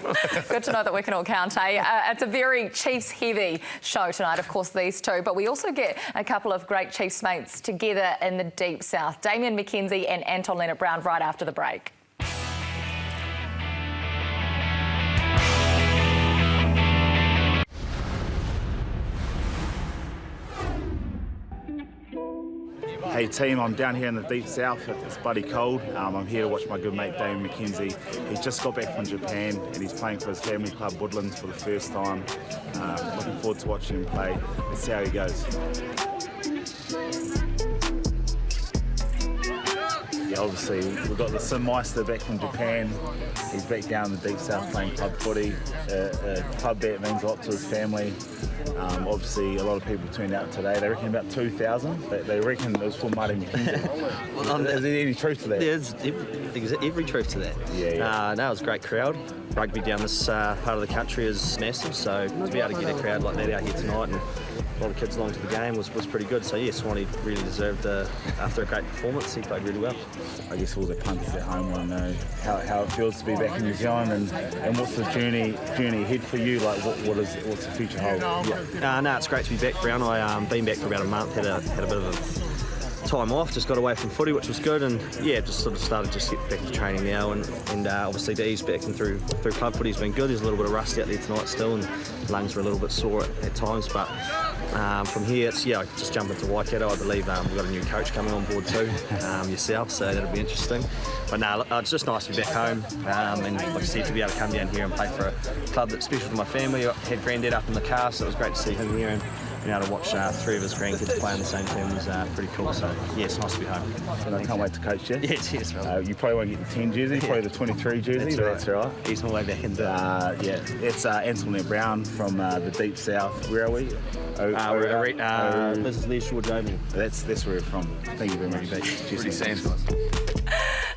Speaker 5: Good to know that we can all count, eh? It's a very Chiefs-heavy show tonight, of course, these two, but we also get a couple of great Chiefs mates together in the Deep South. Damien McKenzie and Anton Leonard-Brown right after the break.
Speaker 11: Hey team, I'm down here in the Deep South. It's bloody cold. I'm here to watch my good mate Damien McKenzie. He's just got back from Japan and he's playing for his family club Woodlands for the first time. Looking forward to watching him play. Let's see how he goes. Yeah, obviously we've got the Sim Meister back from Japan. He's back down in the Deep South playing club footy. Club bet means a lot to his family. Obviously a lot of people turned out today. They reckon about 2,000. They reckon it was for Marty McKenzie. Is there any truth to that?
Speaker 12: There's every truth to that.
Speaker 11: Yeah.
Speaker 12: No, it was a great crowd. Rugby down this part of the country is massive, so to be able to get a crowd like that out here tonight and a lot of kids along to the game was pretty good. So yeah, Swanee really deserved, after a great performance, he played really well.
Speaker 11: I guess all the punters at home want to know how it feels to be back in New Zealand and what's the journey ahead for you, like what's the future hold?
Speaker 12: No, it's great to be back, Brown. I've been back for about a month, had a bit of a time off, just got away from footy, which was good, and yeah, just sort of started to get back into training now, and obviously to ease back and through club footy's been good. There's a little bit of rust out there tonight still, and lungs were a little bit sore at times, but from here it's just jump into Waikato. I believe we've got a new coach coming on board too, yourself, so that'll be interesting. But no, it's just nice to be back home, and like I said, to be able to come down here and play for a club that's special to my family. I had Granddad up in the car, so it was great to see him here, and being able to watch 3 of his grandkids play on the same team was pretty cool. So yeah, it's nice to be home.
Speaker 11: And I can't wait to coach you.
Speaker 12: Yes, right.
Speaker 11: You probably won't get the 10 jersey, probably the 23 jersey, that's right.
Speaker 12: He's my way back into
Speaker 11: it's Anton Leonard-Brown from the Deep South. Where are we?
Speaker 12: This is Lee Shore Oval.
Speaker 11: That's where we're from. Thank you very much.
Speaker 6: Pretty sense.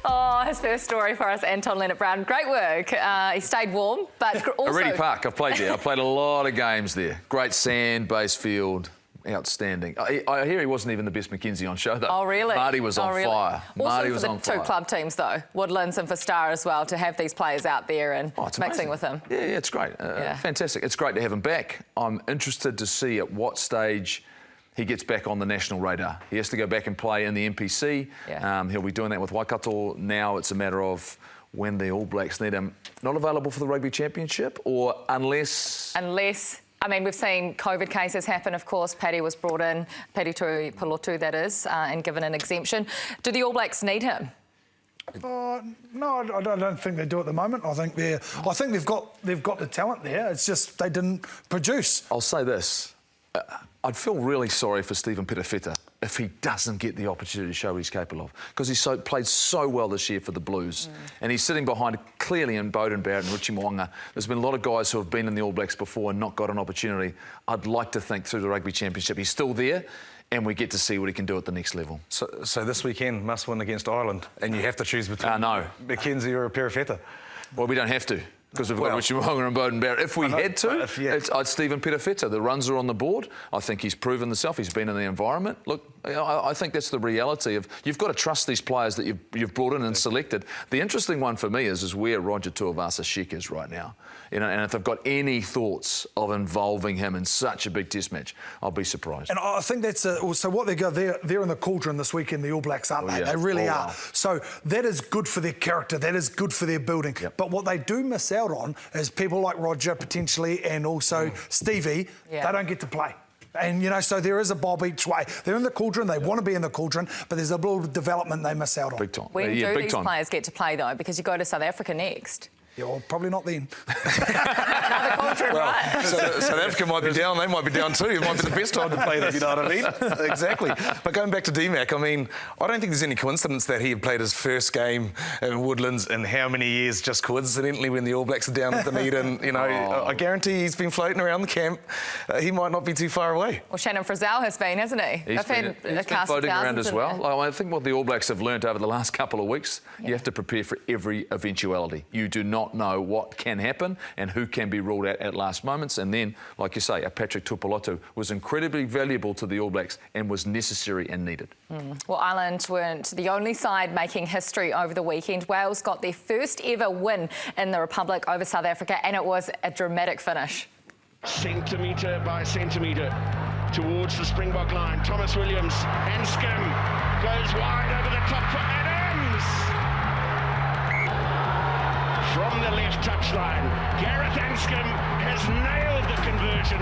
Speaker 5: Oh, his first story for us, Anton Leonard-Brown. Great work. He stayed warm, but also...
Speaker 6: Already Park, I've played there. I played a lot of games there. Great sand-based field. Outstanding. I hear he wasn't even the best McKenzie on show, though.
Speaker 5: Oh, really?
Speaker 6: Marty was on fire. Marty was on fire.
Speaker 5: Also for the 2 club teams, though, Woodlands and for Star as well, to have these players out there and mixing with them.
Speaker 6: Yeah, it's great. Fantastic. It's great to have him back. I'm interested to see at what stage he gets back on the national radar. He has to go back and play in the NPC. He'll be doing that with Waikato. Now it's a matter of when the All Blacks need him. Not available for the Rugby Championship, or unless...
Speaker 5: I mean, we've seen COVID cases happen, of course. Paddy was brought in, Paddy Tui Polotu, that is, and given an exemption. Do the All Blacks need him?
Speaker 8: No, I don't think they do at the moment. I think they've got the talent there. It's just they didn't produce.
Speaker 6: I'll say this. I'd feel really sorry for Stephen Petafeta if he doesn't get the opportunity to show what he's capable of, because he's played so well this year for the Blues, and he's sitting behind clearly in Beauden Barrett and Richie Mo'unga. There's been a lot of guys who have been in the All Blacks before and not got an opportunity. I'd like to think through the Rugby Championship he's still there, and we get to see what he can do at the next level.
Speaker 7: So this weekend must win against Ireland, and you have to choose between Mackenzie or Perifeta.
Speaker 6: Well, we don't have to, because we've got Richie Mo'unga and Bowden Barrett. If we had to, it's Stephen Perifeta. The runs are on the board. I think he's proven himself. He's been in the environment. Look, I think that's the reality of you've got to trust these players that you've brought in and selected. The interesting one for me is where Roger Tuivasa-Sheck is right now. You know, and if they've got any thoughts of involving him in such a big test match, I'll be surprised.
Speaker 8: And I think that's so what they're in the cauldron this weekend, the All Blacks, aren't they? Yeah. They really are. Wow. So that is good for their character. That is good for their building. Yep. But what they do miss out on is people like Roger potentially, and also Stevie. Yeah. They don't get to play. And, you know, so there is a bob each way. They're in the cauldron, they want to be in the cauldron, but there's a little development they miss out on.
Speaker 6: Big time.
Speaker 5: When do these players get to play, though? Because you go to South Africa next.
Speaker 8: Yeah, well, probably not then.
Speaker 5: Another cauldron, right?
Speaker 7: South Africa might be down, they might be down too. It might be the best time to play them, you know what I mean? Exactly. But going back to D-Mac, I mean, I don't think there's any coincidence that he had played his first game in Woodlands in how many years, just coincidentally when the All Blacks are down at Dunedin. You know, I guarantee he's been floating around the camp. He might not be too far away.
Speaker 5: Well, Shannon Frizzell has been, hasn't he?
Speaker 6: He's been floating around as well. I think what the All Blacks have learnt over the last couple of weeks, you have to prepare for every eventuality. You do not know what can happen and who can be ruled out at last moments. And then, like you say, a Patrick Tuipulotu was incredibly valuable to the All Blacks and was necessary and needed.
Speaker 5: Well, Ireland weren't the only side making history over the weekend. Wales got their first ever win in the Republic over South Africa, and it was a dramatic finish.
Speaker 3: Centimetre by centimetre towards the Springbok line. Thomas Williams and Skim goes wide over the top for Adams. From the left touchline, Gareth Anscombe has nailed the conversion,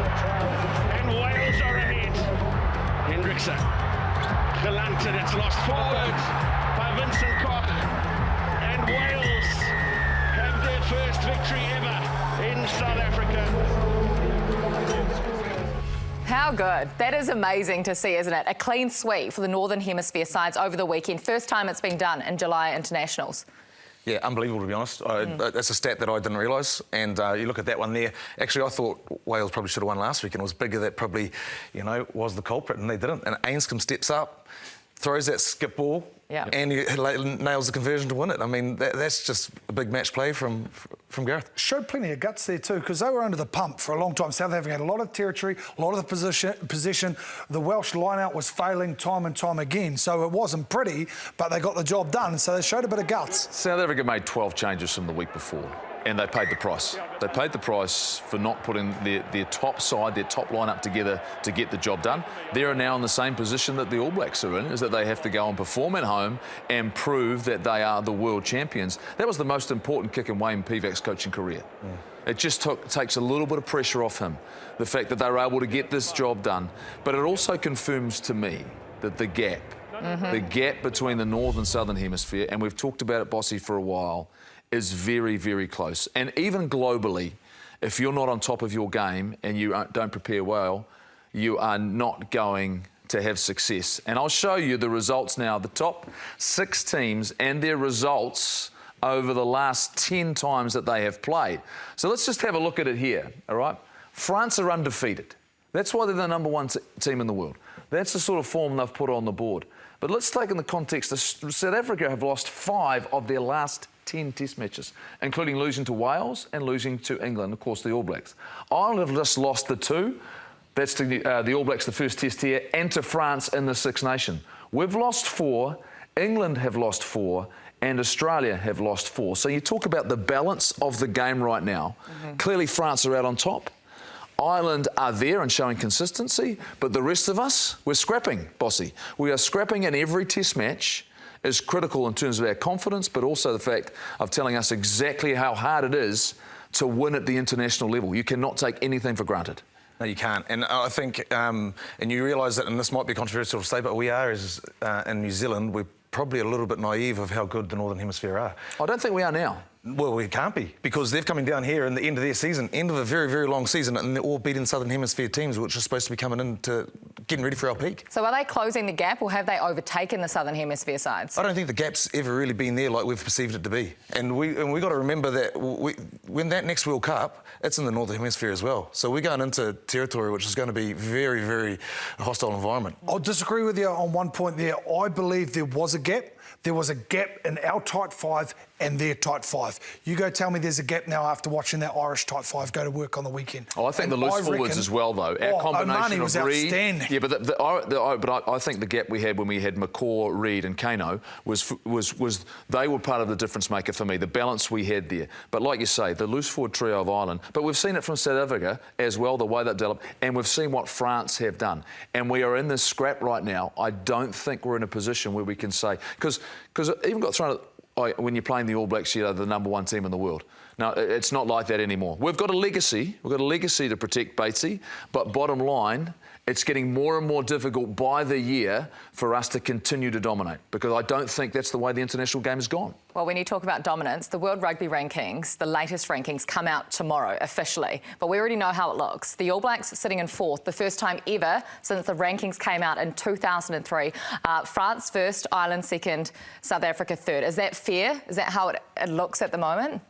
Speaker 3: and Wales are ahead. Hendrickson, Galanted, it's lost forward by Vincent Koch, and Wales have their first victory ever in South Africa.
Speaker 5: How good. That is amazing to see, isn't it? A clean sweep for the Northern Hemisphere sides over the weekend. First time it's been done in July internationals.
Speaker 7: Yeah, unbelievable, to be honest. That's a stat that I didn't realise. And you look at that one there. Actually, I thought Wales probably should have won last week, and it was bigger that probably, you know, was the culprit, and they didn't. And Anscombe steps up, throws that skip ball, and he nails the conversion to win it. I mean, that's just a big match play from Gareth.
Speaker 8: Showed plenty of guts there too, because they were under the pump for a long time. South Africa had a lot of territory, a lot of the possession. The Welsh line-out was failing time and time again, so it wasn't pretty, but they got the job done, so they showed a bit of guts.
Speaker 6: South Africa made 12 changes from the week before, and they paid the price. They paid the price for not putting their top side, their top line-up together to get the job done. They are now in the same position that the All Blacks are in, is that they have to go and perform at home and prove that they are the world champions. That was the most important kick in Wayne Pivac's coaching career. It just takes a little bit of pressure off him, the fact that they were able to get this job done. But it also confirms to me that the gap between the North and Southern Hemisphere, and we've talked about it, Bossy, for a while, is very, very close. And even globally, if you're not on top of your game and you don't prepare well, you are not going to have success. And I'll show you the results now. The top 6 teams and their results over the last 10 times that they have played. So let's just have a look at it here, all right? France are undefeated. That's why they're the #1 team in the world. That's the sort of form they've put on the board. But let's take in the context that South Africa have lost 5 of their last 10 test matches, including losing to Wales and losing to England, of course, the All Blacks. Ireland have just lost the 2. That's to the All Blacks, the first test here, and to France in the Six Nations. We've lost 4, England have lost 4, and Australia have lost 4. So you talk about the balance of the game right now. Clearly, France are out on top. Ireland are there and showing consistency, but the rest of us, we're scrapping, Bossy. We are scrapping in every test match. Is critical in terms of our confidence, but also the fact of telling us exactly how hard it is to win at the international level. You cannot take anything for granted.
Speaker 7: No, you can't. And I think, and you realise that, and this might be controversial to say, but we are, in New Zealand, we're probably a little bit naive of how good the Northern Hemisphere are.
Speaker 6: I don't think we are now.
Speaker 7: Well, we can't be, because they're coming down here in the end of their season, end of a very, very long season, and they're all beating Southern Hemisphere teams, which are supposed to be coming in to getting ready for our peak.
Speaker 5: So are they closing the gap, or have they overtaken the Southern Hemisphere sides?
Speaker 7: I don't think the gap's ever really been there like we've perceived it to be. And we got to remember that when that next World Cup, it's in the Northern Hemisphere as well. So we're going into territory which is going to be very, very hostile environment.
Speaker 8: I'll disagree with you on one point there. I believe there was a gap. There was a gap in our tight five and their tight five. You go tell me there's a gap now after watching that Irish tight five go to work on the weekend.
Speaker 6: Oh, I think the loose forwards as well, though. Our combination
Speaker 8: was
Speaker 6: of Reid.
Speaker 8: outstanding.
Speaker 6: Yeah, but I think the gap we had when we had McCaw, Reid and Kano was they were part of the difference maker for me, the balance we had there. But like you say, the loose forward trio of Ireland, but we've seen it from South Africa as well, the way they've developed, and we've seen what France have done. And we are in this scrap right now. I don't think we're in a position where we can say, because even got thrown when you're playing the All Blacks, you're the #1 team in the world. No, it's not like that anymore. We've got a legacy. We've got a legacy to protect, Batesy. But bottom line, it's getting more and more difficult by the year for us to continue to dominate, because I don't think that's the way the international game has gone.
Speaker 5: Well, when you talk about dominance, the World Rugby rankings, the latest rankings, come out tomorrow officially. But we already know how it looks. The All Blacks sitting in 4th, the first time ever since the rankings came out in 2003. France first, Ireland second, South Africa third. Is that fair? Is that how it looks at the moment?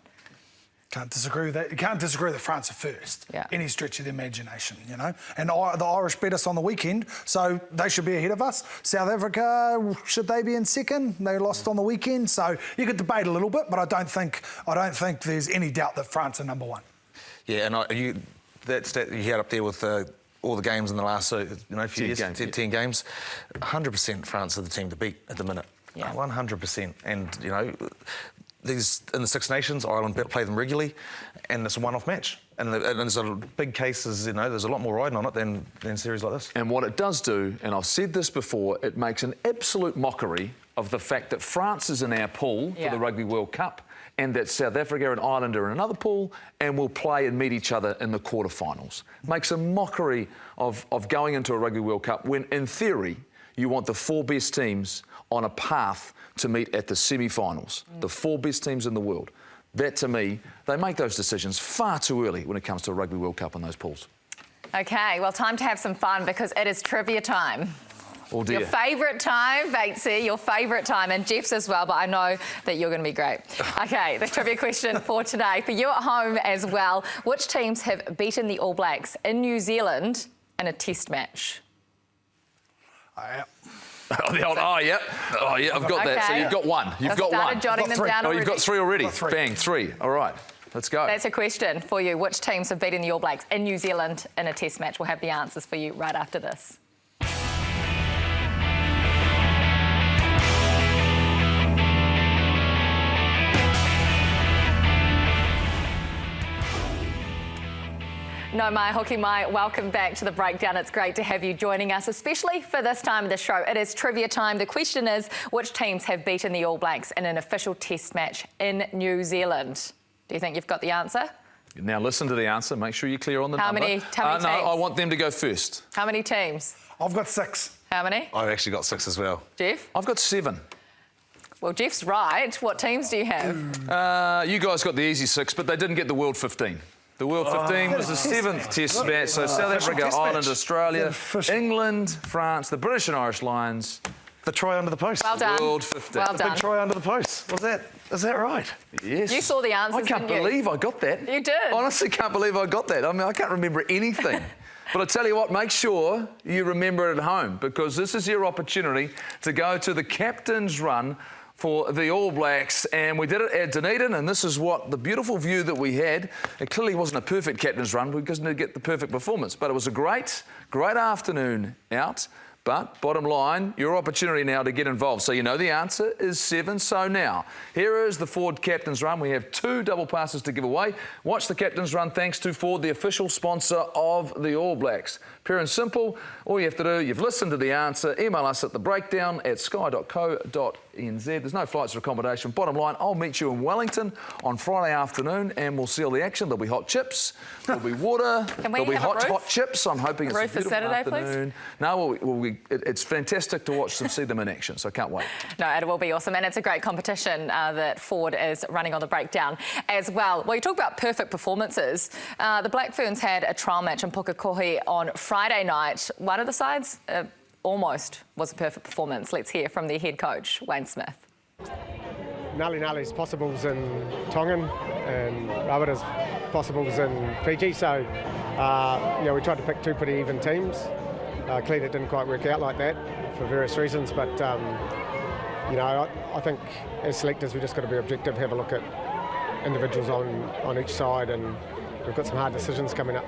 Speaker 8: Can't disagree with that. You can't disagree that France are first.
Speaker 5: Yeah.
Speaker 8: Any stretch of the imagination, you know. And the Irish beat us on the weekend, so they should be ahead of us. South Africa, should they be in second? They lost on the weekend, so you could debate a little bit, but I don't think there's any doubt that France are #1.
Speaker 7: Yeah, and that stat you had up there with all the games in the last few years, 10 games, 100% France are the team to beat at the minute.
Speaker 5: Yeah.
Speaker 7: 100%. And, in the Six Nations, Ireland play them regularly, and it's a one-off match. And there's a big cases, there's a lot more riding on it than series like this.
Speaker 6: And what it does do, and I've said this before, it makes an absolute mockery of the fact that France is in our pool for the Rugby World Cup, and that South Africa and Ireland are in another pool and will play and meet each other in the quarterfinals. Makes a mockery of going into a Rugby World Cup when, in theory, you want the 4 best teams on a path to meet at the semi-finals, the 4 best teams in the world. That, to me, they make those decisions far too early when it comes to a Rugby World Cup in those pools. OK, well, time to have some fun, because it is trivia time. Oh dear.
Speaker 5: Your favourite time, Batesy, your favourite time, and Jeff's as well, but I know that you're going to be great. OK, the trivia question for today, for you at home as well. Which teams have beaten the All Blacks in New Zealand in a test match?
Speaker 6: I've got that. So you've got one. You've got one.
Speaker 5: Jotting them down
Speaker 6: already. You've got 3 already.
Speaker 8: Got 3.
Speaker 6: Bang, 3. All right, let's go.
Speaker 5: That's a question for you. Which teams have beaten the All Blacks in New Zealand in a test match? We'll have the answers for you right after this. No, Mai, Hoki Mai, welcome back to the breakdown. It's great to have you joining us, especially for this time of the show. It is trivia time. The question is, which teams have beaten the All Blacks in an official test match in New Zealand? Do you think you've got the answer?
Speaker 6: Now listen to the answer. Make sure you're clear on the number.
Speaker 5: How many teams?
Speaker 6: No, I want them to go first.
Speaker 5: How many teams?
Speaker 8: I've got 6.
Speaker 5: How many?
Speaker 7: I've actually got 6 as well.
Speaker 5: Jeff?
Speaker 6: I've got 7.
Speaker 5: Well, Jeff's right. What teams do you have?
Speaker 6: You guys got the easy 6, but they didn't get the World 15. The World 15 was the 7th test match, so South Africa, Ireland, Australia, England, France, the British and Irish Lions.
Speaker 7: The try under the post.
Speaker 5: Well done.
Speaker 6: World 15.
Speaker 5: Well
Speaker 7: The
Speaker 5: done.
Speaker 7: big try under the post. Is that right?
Speaker 6: Yes.
Speaker 5: You saw the answers,
Speaker 6: I can't
Speaker 5: didn't you?
Speaker 6: believe I got that.
Speaker 5: You did.
Speaker 6: Honestly, can't believe I got that. I mean, I can't remember anything. But I tell you what, make sure you remember it at home, because this is your opportunity to go to the captain's run for the All Blacks, and we did it at Dunedin, and this is what the beautiful view that we had. It clearly wasn't a perfect captain's run because we didn't get the perfect performance, but it was a great afternoon out. But bottom line, your opportunity now to get involved. So you know the answer is 7. So now, here is the Ford Captain's Run. We have 2 double passes to give away. Watch the Captain's Run thanks to Ford, the official sponsor of the All Blacks. Pure and simple. All you have to do, you've listened to the answer, email us at thebreakdown@sky.co.nz. There's no flights or accommodation. Bottom line, I'll meet you in Wellington on Friday afternoon and we'll seal the action. There'll be hot chips, there'll be water, there'll be hot chips. I'm hoping it's a beautiful
Speaker 5: Saturday,
Speaker 6: afternoon.
Speaker 5: please?
Speaker 6: No, it's fantastic to watch them, see them in action, so I can't wait.
Speaker 5: No, it will be awesome, and it's a great competition that Ford is running on the breakdown as well. Well, you talk about perfect performances. The Black Ferns had a trial match in Pukekohe on Friday night. One of the sides almost was a perfect performance. Let's hear from their head coach, Wayne Smith.
Speaker 13: Nali's possibles in Tongan and Rawara's possibles in Fiji, so we tried to pick two pretty even teams. Clearly it didn't quite work out like that for various reasons, but I think as selectors we've just got to be objective, have a look at individuals on each side, and we've got some hard decisions coming up.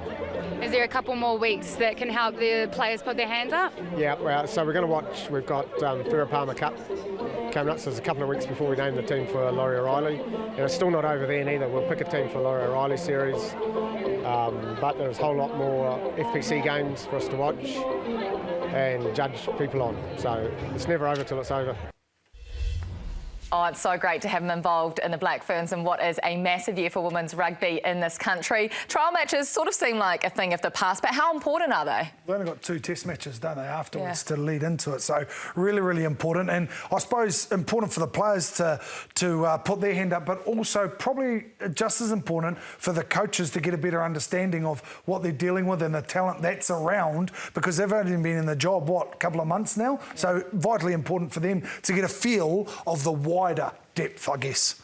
Speaker 14: Is there a couple more weeks that can help the players put their hands up?
Speaker 13: Yeah, well, so we're going to watch, we've got Ferns Cup coming up, so there's a couple of weeks before we name the team for Laurie O'Reilly, and it's still not over there neither. We'll pick a team for Laurie O'Reilly series, but there's a whole lot more FPC games for us to watch and judge people on, so it's never over till it's over.
Speaker 5: Oh, it's so great to have them involved in the Black Ferns and what is a massive year for women's rugby in this country. Trial matches sort of seem like a thing of the past, but how important are they?
Speaker 8: They've only got 2 test matches, don't they, afterwards to lead into it. So really, really important. And I suppose important for the players to put their hand up, but also probably just as important for the coaches to get a better understanding of what they're dealing with and the talent that's around, because they've only been in the job, a couple of months now? Yeah. So vitally important for them to get a feel of the wider depth, I guess.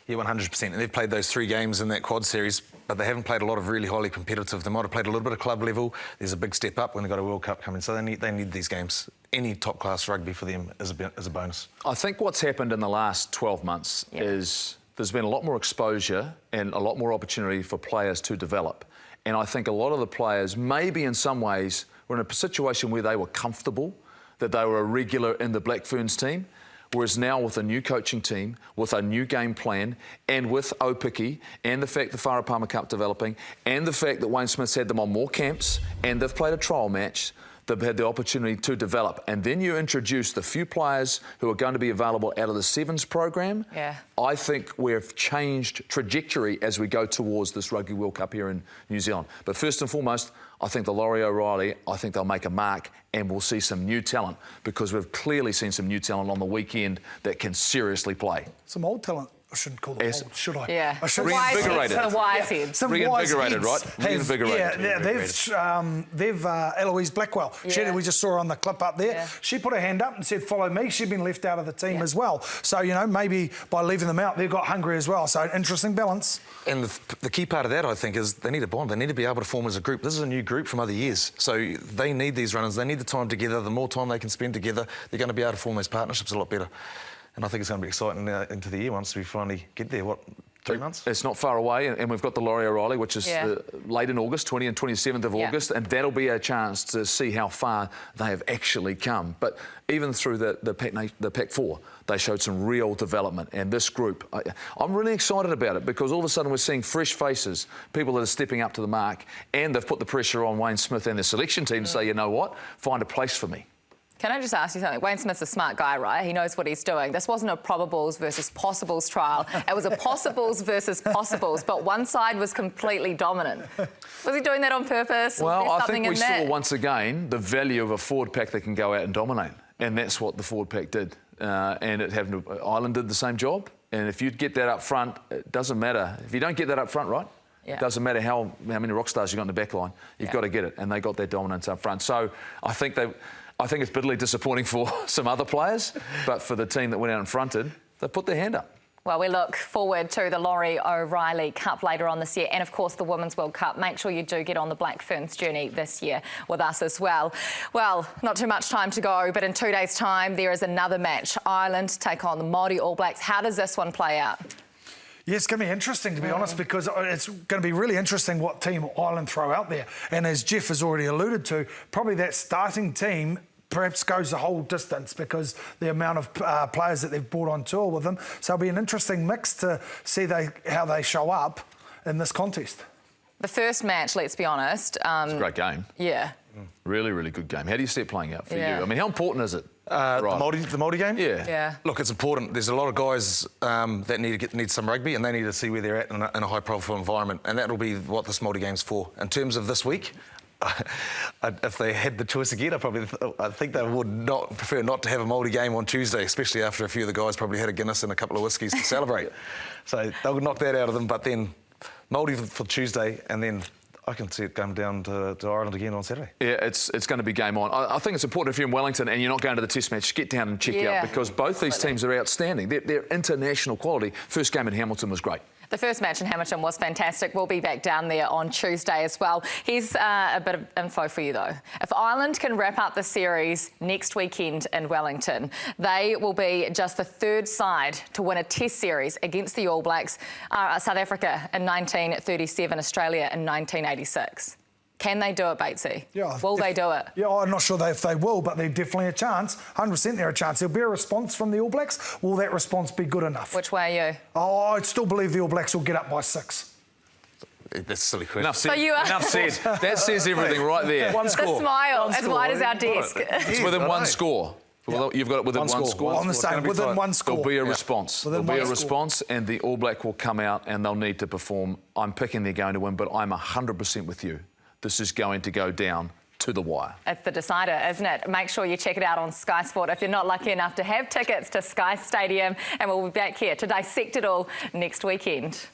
Speaker 7: Yeah, 100%. And they've played those 3 games in that quad series, but they haven't played a lot of really highly competitive. They might have played a little bit of club level. There's a big step up when they've got a World Cup coming, so they need these games. Any top-class rugby for them is a bonus.
Speaker 6: I think what's happened in the last 12 months is there's been a lot more exposure and a lot more opportunity for players to develop. And I think a lot of the players, maybe in some ways, were in a situation where they were comfortable, that they were a regular in the Black Ferns team. Whereas now with a new coaching team, with a new game plan, and with Opiki, and the fact the Wharapama Cup developing, and the fact that Wayne Smith's had them on more camps, and they've played a trial match, they've had the opportunity to develop. And then you introduce the few players who are going to be available out of the Sevens program. Yeah. I think we've changed trajectory as we go towards this Rugby World Cup here in New Zealand. But first and foremost, I think the Laurie O'Reilly, I think they'll make a mark and we'll see some new talent, because we've clearly seen some new talent on the weekend that can seriously play.
Speaker 8: Some old talent. I shouldn't call them old, should I?
Speaker 5: Yeah.
Speaker 8: I should
Speaker 6: reinvigorated.
Speaker 5: The wise heads.
Speaker 8: Some
Speaker 6: reinvigorated,
Speaker 8: wise
Speaker 6: right? Reinvigorated.
Speaker 8: Yeah, they've Eloise Blackwell. We just saw her on the clip up there. Yeah. She put her hand up and said, follow me. She'd been left out of the team as well. So, maybe by leaving them out, they've got hungry as well. So, interesting balance.
Speaker 7: And the key part of that, I think, is they need a bond. They need to be able to form as a group. This is a new group from other years. So they need these runners. They need the time together. The more time they can spend together, they're going to be able to form those partnerships a lot better. And I think it's going to be exciting into the year once we finally get there. 3 months? It's
Speaker 6: not far away, and we've got the Laurie O'Reilly, which is late in August, 20 and 27th of August, and that'll be a chance to see how far they have actually come. But even through the Pac 4, they showed some real development. And this group, I'm really excited about it, because all of a sudden we're seeing fresh faces, people that are stepping up to the mark, and they've put the pressure on Wayne Smith and the selection team to say, you know what, find a place for me.
Speaker 5: Can I just ask you something? Wayne Smith's a smart guy, right? He knows what he's doing. This wasn't a probables versus possibles trial. It was a possibles versus possibles, but one side was completely dominant. Was he doing that on purpose?
Speaker 6: Well, I think we saw once again the value of a forward pack that can go out and dominate, and that's what the forward pack did. And Ireland did the same job, and if you get that up front, it doesn't matter. If you don't get that up front, right? It doesn't matter how many rock stars you got in the back line. You've got to get it, and they got that dominance up front. So I think it's bitterly disappointing for some other players, but for the team that went out and fronted, they put their hand up.
Speaker 5: Well, we look forward to the Laurie O'Reilly Cup later on this year, and of course the Women's World Cup. Make sure you do get on the Black Ferns journey this year with us as well. Well, not too much time to go, but in 2 days' time there is another match. Ireland take on the Māori All Blacks. How does this one play out?
Speaker 8: Yeah, it's going to be interesting, to be honest, because it's going to be really interesting what team Ireland throw out there. And as Jeff has already alluded to, probably that starting team perhaps goes the whole distance, because the amount of players that they've brought on tour with them. So it'll be an interesting mix to see how they show up in this contest.
Speaker 5: The first match, let's be honest.
Speaker 6: It's a great game.
Speaker 5: Yeah.
Speaker 6: Really, really good game. How do you see it playing out for you? I mean, how important is it?
Speaker 7: The Māori game?
Speaker 5: Yeah.
Speaker 7: Look, it's important. There's a lot of guys that need some rugby, and they need to see where they're at in a high-profile environment, and that'll be what this Māori game's for. In terms of this week, if they had the choice again, I think they would prefer not to have a Māori game on Tuesday, especially after a few of the guys probably had a Guinness and a couple of whiskies to celebrate. So they would knock that out of them. But then Māori for Tuesday, and then I can see it going down to Ireland again on Saturday. Yeah,
Speaker 6: it's going to be game on. I think it's important if you're in Wellington and you're not going to the Test match, get down and check out, because both these teams are outstanding. They're international quality. First game in Hamilton was great.
Speaker 5: The first match in Hamilton was fantastic. We'll be back down there on Tuesday as well. Here's a bit of info for you, though. If Ireland can wrap up the series next weekend in Wellington, they will be just the third side to win a Test series against the All Blacks, South Africa in 1937, Australia in 1986. Can they do it, Batesy?
Speaker 8: Yeah.
Speaker 5: Will they do it?
Speaker 8: Yeah, I'm not sure if they will, but they're definitely a chance. 100% they're a chance. There'll be a response from the All Blacks. Will that response be good enough?
Speaker 5: Which way are you?
Speaker 8: Oh, I still believe the All Blacks will get up by 6.
Speaker 7: That's a silly question.
Speaker 6: Enough said. Enough said. That says everything right there.
Speaker 5: One score. The smile as wide as our desk.
Speaker 6: It's within one score. Well, you've got it within one score.
Speaker 8: On the same, within one score.
Speaker 6: There'll be a response. There'll be a response, and the All Black will come out and they'll need to perform. I'm picking they're going to win, but I'm 100% with you. This is going to go down to the wire. It's
Speaker 5: the decider, isn't it? Make sure you check it out on Sky Sport if you're not lucky enough to have tickets to Sky Stadium, and we'll be back here to dissect it all next weekend.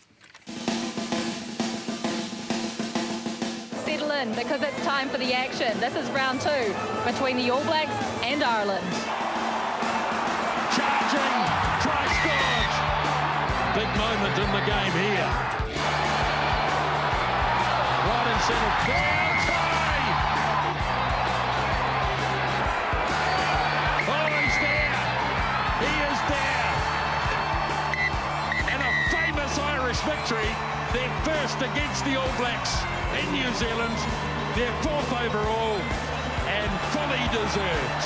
Speaker 14: Settle in, because it's time for the action. This is round 2 between the All Blacks and Ireland.
Speaker 1: Charging, try scored. Big moment in the game here. Right in centre, Ferns high! Oh, he's there! He is there! And a famous Irish victory, their first against the All Blacks in New Zealand, their 4th overall, and fully deserved.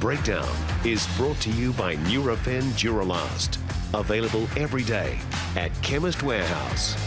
Speaker 4: Breakdown is brought to you by Nurofen Duralast. Available every day at Chemist Warehouse.